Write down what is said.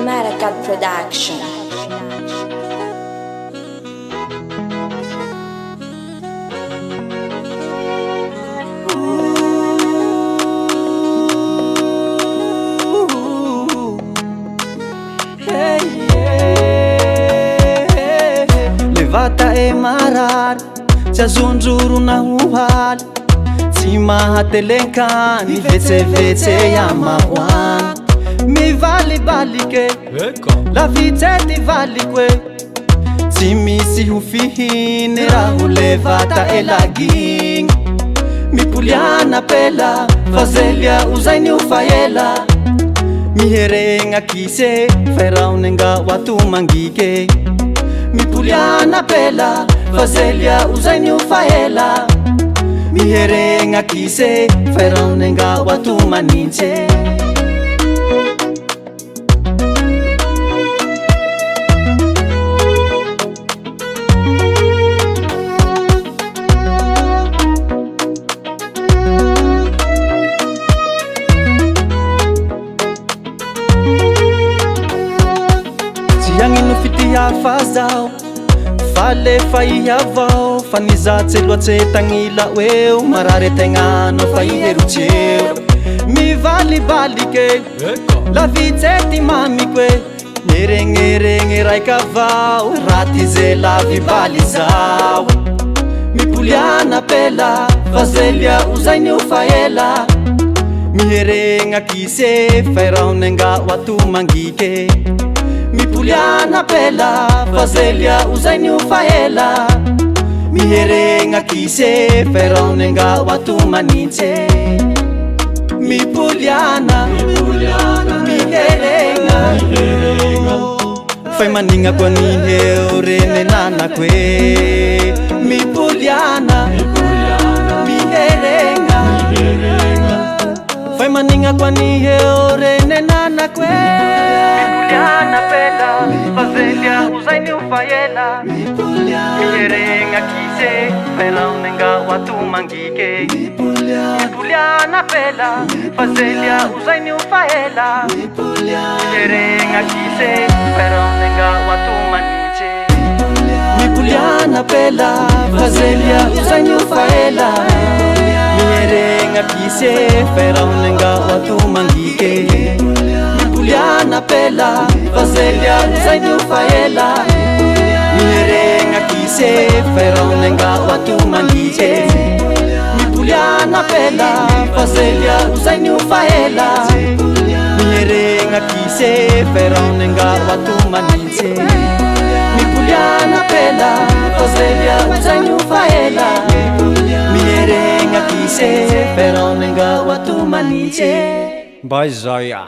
Maracat Production. Levata e marar tsy azonjoro na hohaly tsy mahatelekany vetsevetse yamahoany mivalibaliky lavitsety valiko e tsy misy ho fihiny raha ho levata e lagigny mipoliana pela fazelia uzainy ho faela miheregna kise fairaonenga watu mangike mipoliana pela fazelia uzainy ho faela miheregna kise fairaonenga watu maninche Yanginu fitiha fazao fale faihavao fanizatsy loatsy tagnila oeo marare tegnano faiherotseo mivalibalike lavitsety mamiko e mieregneregny raikavao raty ze lavibaly zao mipoliana pela fazelia uzainy ho faela miheregna kise fairaonenga watu mangike mipoliana pela fazelia uzainy ho faela miheregna kise fairaonenga watu maninche mipoliana miheregna fay manigna koa ny heo renenanako e mipoliana miheregna fay manigna koa ny heo renenanako e mipoliana pela fazelia uzainy ho faela miheregna kise fairaonenga watu mangike mipoliana pela fazelia uzainy ho faela miheregna kise fairaonenga watu maninche mipoliana pela fazelia uzainy ho faela miheregna kise fairaonenga watu mangike mipoliana pela fazelia uzainy ho faela miheregna kise fairaonenga watu maninche mipoliana pela fazelia uzainy ho faela miheregna kise fairaonenga watu maninche mipoliana pela fazelia uzainy ho faela miheregna kise fairaonenga watu maninche Bye Zaya.